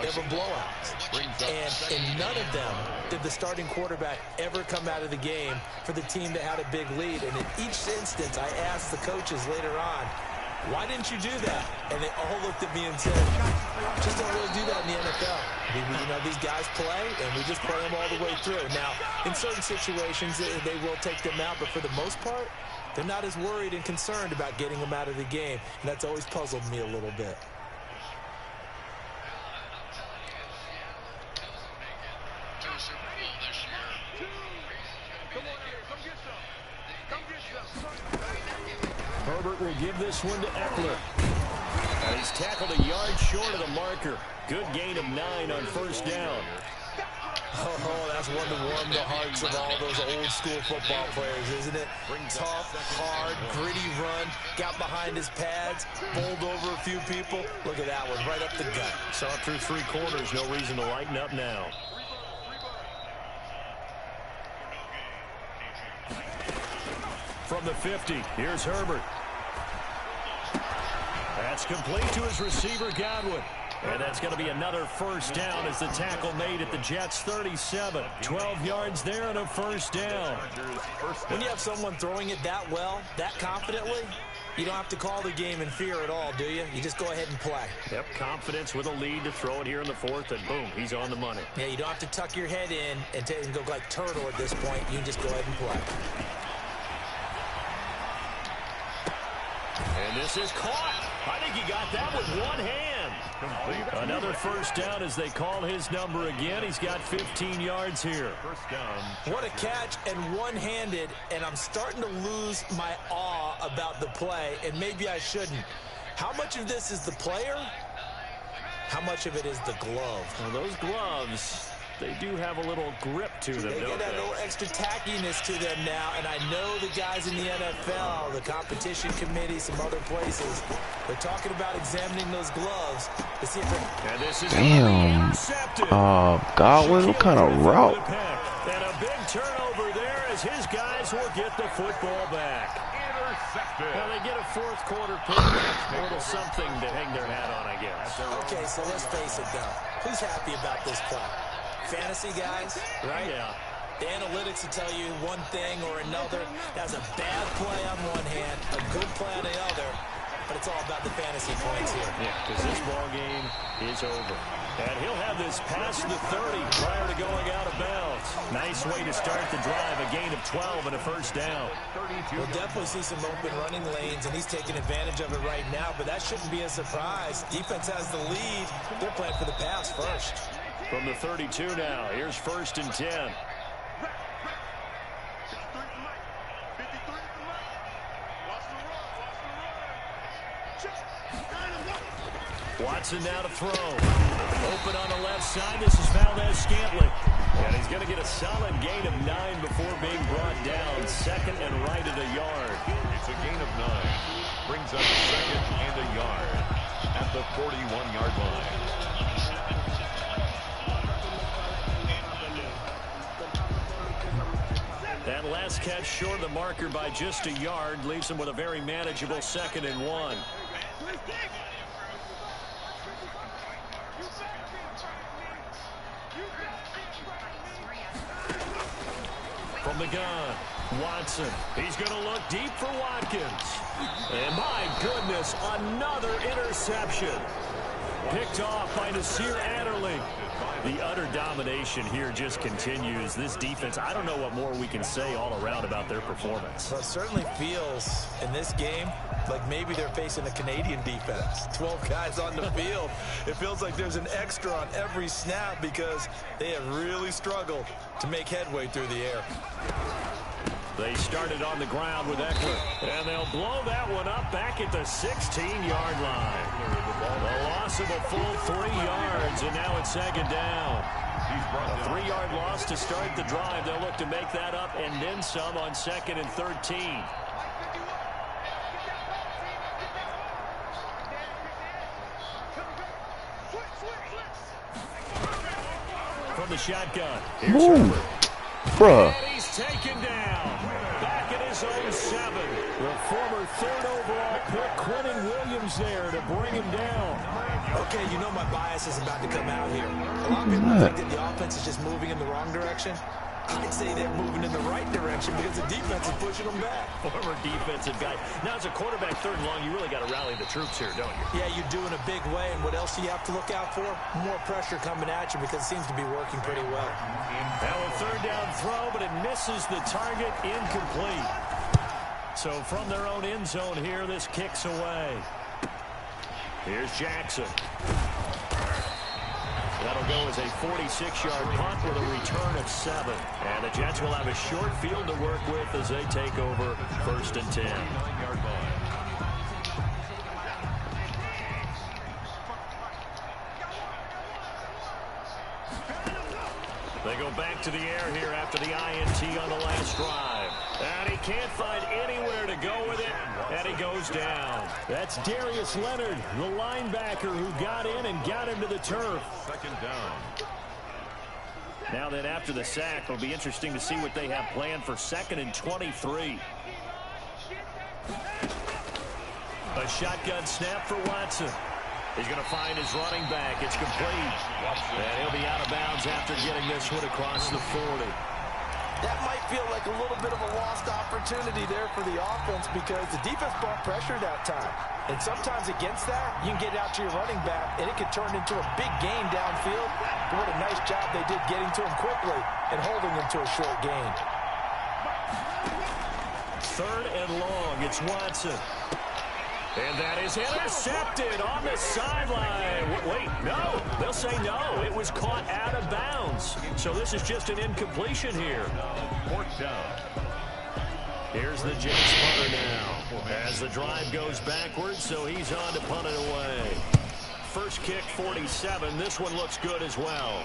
ever blowouts. And in none of them did the starting quarterback ever come out of the game for the team that had a big lead. And in each instance, I asked the coaches later on, why didn't you do that? And they all looked at me and said, just don't really do that in the NFL. These guys play, and we just play them all the way through. Now, in certain situations, they will take them out, but for the most part, they're not as worried and concerned about getting them out of the game. And that's always puzzled me a little bit. Herbert will give this one to Eckler. And he's tackled a yard short of the marker. Good gain of 9 on first down. Oh, that's one to warm the hearts of all those old school football players, isn't it? Tough, hard, gritty run, got behind his pads, bowled over a few people. Look at that one, right up the gut. Saw it through 3 quarters, no reason to lighten up now. From the 50, here's Herbert. That's complete to his receiver, Godwin. And that's going to be another first down as the tackle made at the Jets' 37. 12 yards there and a first down. When you have someone throwing it that well, that confidently, you don't have to call the game in fear at all, do you? You just go ahead and play. Yep, confidence with a lead to throw it here in the 4th, and boom, he's on the money. Yeah, you don't have to tuck your head in and go like turtle at this point. You can just go ahead and play. And this is caught. I think he got that with one hand. Another first down as they call his number again. He's got 15 yards here. First down. What a catch, and one-handed, and I'm starting to lose my awe about the play, and maybe I shouldn't. How much of this is the player? How much of it is the glove? Well, those gloves, they do have a little grip to them, They don't get that they? little extra tackiness to them now, and I know the guys in the NFL, the competition committee, some other places, they're talking about examining those gloves to see if they're... And this is Damn. intercepted. Godwin, what kind of route? And a big turnover there as his guys will get the football back. Intercepted. Well, they get a 4th quarter pick. A little something to hang their hat on, I guess. Okay, so let's face it, though. Who's happy about this play? Fantasy guys, right? Yeah. The analytics will tell you one thing or another. That's a bad play on one hand, a good play on the other, but it's all about the fantasy points here. Yeah, because this ball game is over. And he'll have this past the 30 prior to going out of bounds. Nice way to start the drive, a gain of 12 and a first down. We'll definitely see some open running lanes, and he's taking advantage of it right now, but that shouldn't be a surprise. Defense has the lead. They're playing for the pass first. From the 32 now, here's 1st and 10. Watson now to throw. Open on the left side. This is Valdez-Scantling. And he's going to get a solid gain of 9 before being brought down. 2nd and right at a yard. It's a gain of 9. Brings up 2nd and a yard at the 41-yard line. That last catch short of the marker by just a yard leaves him with a very manageable 2nd and 1. From the gun, Watson. He's going to look deep for Watkins. And my goodness, another interception. Picked off by Nasir Adderley. The utter domination here just continues. This defense, I don't know what more we can say all around about their performance. Well, it certainly feels in this game like maybe they're facing a Canadian defense. 12 guys on the field. It feels like there's an extra on every snap because they have really struggled to make headway through the air. They started on the ground with Eckler, and they'll blow that one up back at the 16-yard line. The loss of a full 3 yards, and now it's 2nd down. A 3-yard loss to start the drive. They'll look to make that up and then some on 2nd and 13. From the shotgun, here's Move, Herbert. bruh. And he's taken down. Back at his his own 7. The former 3rd overall pick, Quentin Williams, there to bring him down. Okay, you know my bias is about to come out here. A lot of people think that the offense is just moving in the wrong direction. I'd say they're moving in the right direction because the defense is pushing them back. Former defensive guy. Now, as a quarterback, 3rd and long, you really got to rally the troops here, don't you? Yeah, you do in a big way. And what else do you have to look out for? More pressure coming at you because it seems to be working pretty well. Now a 3rd down throw, but it misses the target, incomplete. So from their own end zone here, this kicks away. Here's Jackson. That'll go as a 46-yard punt with a return of 7. And the Jets will have a short field to work with as they take over 1st and 10. They go back to the air here after the INT on the last drive. And he can't find anywhere to go with it, and he goes down. That's Darius Leonard, the linebacker who got in and got him to the turf. 2nd down. Now then, after the sack, it'll be interesting to see what they have planned for 2nd and 23. A shotgun snap for Watson. He's going to find his running back. It's complete. And he'll be out of bounds after getting this one across the 40. That might feel like a little bit of a lost opportunity there for the offense because the defense brought pressure that time. And sometimes against that, you can get out to your running back, and it can turn into a big gain downfield. But what a nice job they did getting to him quickly and holding him to a short gain. 3rd and long. It's Watson. And that is intercepted on the sideline. Wait, no. They'll say no. It was caught out of bounds. So this is just an incompletion here. 4th down. Here's the Jets punter now. As the drive goes backwards, so he's on to punt it away. First kick, 47. This one looks good as well.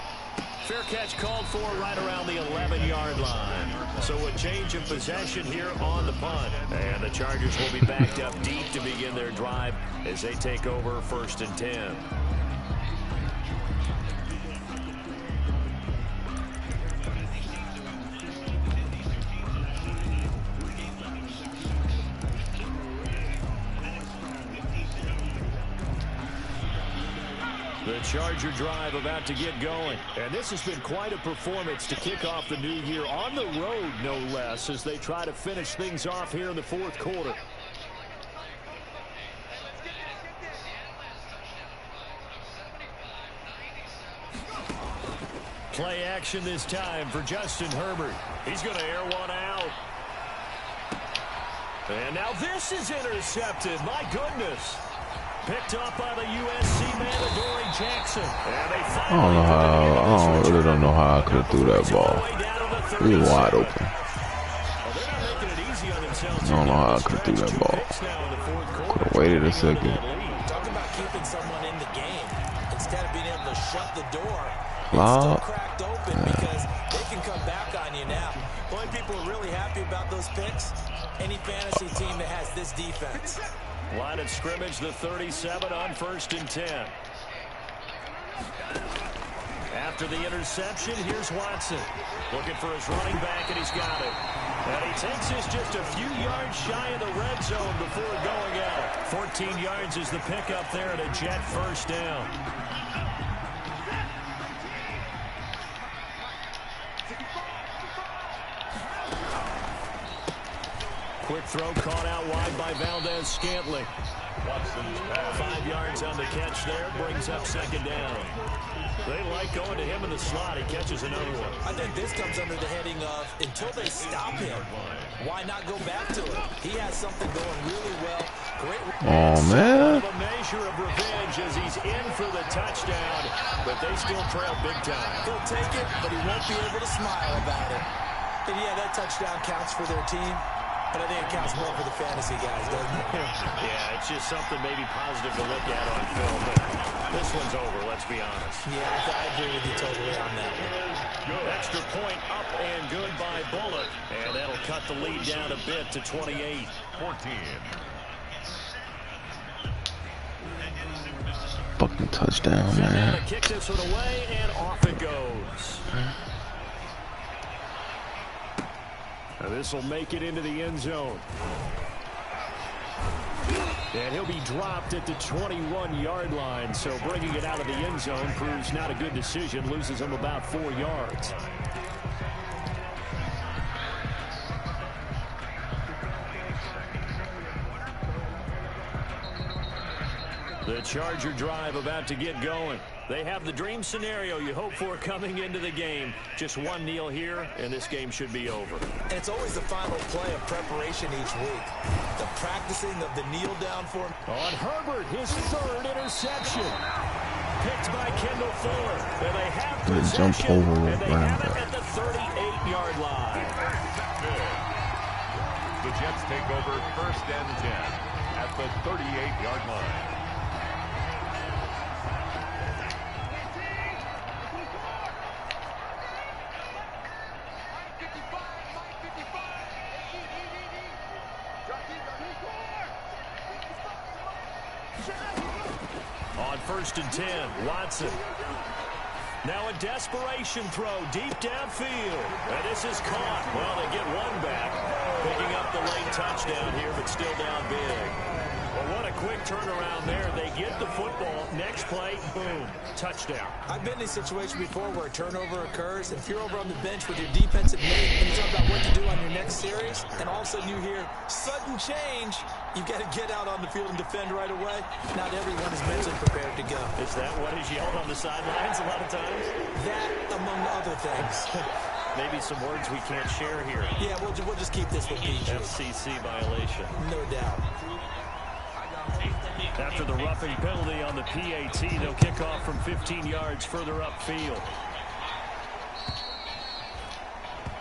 Fair catch called for right around the 11-yard line. So a change of possession here on the punt. And the Chargers will be backed up deep to begin their drive as they take over 1st and 10. The Charger drive about to get going. And this has been quite a performance to kick off the new year on the road, no less, as they try to finish things off here in the 4th quarter. Play action this time for Justin Herbert. He's going to air one out. And now this is intercepted. My goodness. Picked up by the USC man, Adoree Jackson. I really don't know how I could have threw that ball. He was wide open. I don't know how I could have threw that ball. Could have waited a second. Talk about keeping someone in the game. Instead of being able to shut the door, it's Loud. still cracked open because they can come back on you now. The only people who are really happy about those picks, any fantasy team that has this defense. Line of scrimmage, the 37 on 1st and 10. After the interception, here's Watson. Looking for his running back, and he's got it. And he takes this just a few yards shy of the red zone before going out. 14 yards is the pickup there at a Jet 1st down. Quick throw caught out wide by Valdez-Scantling. 5 yards on the catch there, brings up 2nd down. They like going to him in the slot. He catches another one. I think this comes under the heading of until they stop him, why not go back to it? He has something going really well. Great. Oh, man. A measure of revenge as he's in for the touchdown, but they still trail big time. He'll take it, but he won't be able to smile about it. And yeah, that touchdown counts for their team. But I think it counts more for the fantasy guys, doesn't it? Yeah, it's just something maybe positive to look at on film. But this one's over, let's be honest. Yeah, I agree with you totally on that one. Extra point up and good by Bullock. And that'll cut the lead down a bit to 28-14. Fucking touchdown, man. Kick this one away, and off it goes. This will make it into the end zone. And he'll be dropped at the 21-yard line. So bringing it out of the end zone proves not a good decision. Loses him about 4 yards. The Charger drive about to get going. They have the dream scenario you hope for coming into the game. Just one kneel here, and this game should be over. And it's always the final play of preparation each week. The practicing of the kneel down form. On Herbert, his 3rd interception. Picked by Kendall Fuller. And they have possession, and they have it at the 38-yard line. The Jets take over 1st and 10 at the 38-yard line. On 1st and 10, Watson. Now a desperation throw deep downfield. And this is caught. Well, they get one back. Picking up the late touchdown here, but still down big. Well, what a quick turnaround there. They get the football. Next play, boom, touchdown. I've been in a situation before where a turnover occurs, and if you're over on the bench with your defensive mate and you talk about what to do on your next series, and all of a sudden you hear sudden change, you've got to get out on the field and defend right away. Not everyone is mentally prepared to go. Is that what is yelled on the sidelines a lot of times? That, among other things. Maybe some words we can't share here. Yeah, we'll just keep this with PG. FCC violation. No doubt. After the roughing penalty on the PAT, they'll kick off from 15 yards further upfield.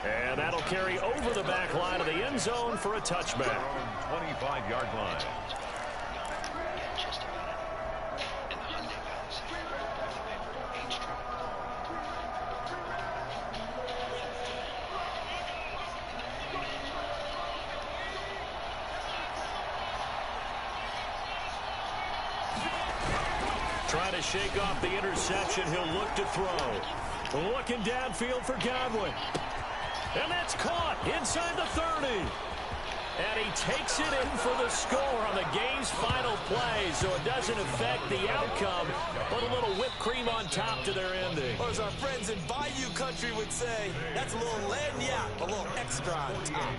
And that'll carry over the back line of the end zone for a touchback. 25-yard line. Trying to shake off the interception. He'll look to throw. Looking downfield for Godwin. And that's caught inside the 30. And he takes it in for the score on the game's final play, so it doesn't affect the outcome, but a little whipped cream on top to their ending. Or as our friends in Bayou Country would say, that's a little lagniappe, a little extra on top.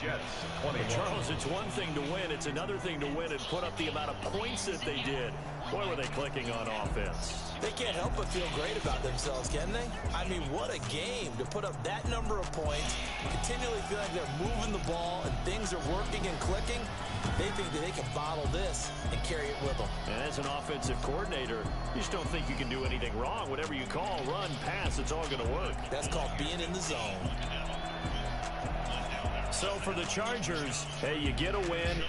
Jets 20. Charles, it's one thing to win. It's another thing to win and put up the amount of points that they did. Boy, were they clicking on offense. They can't help but feel great about themselves, can they? I mean, what a game to put up that number of points, continually feel like they're moving the ball and things are working and clicking. They think that they can bottle this and carry it with them. And as an offensive coordinator, you just don't think you can do anything wrong. Whatever you call, run, pass, it's all going to work. That's called being in the zone. So for the Chargers, hey, you get a win,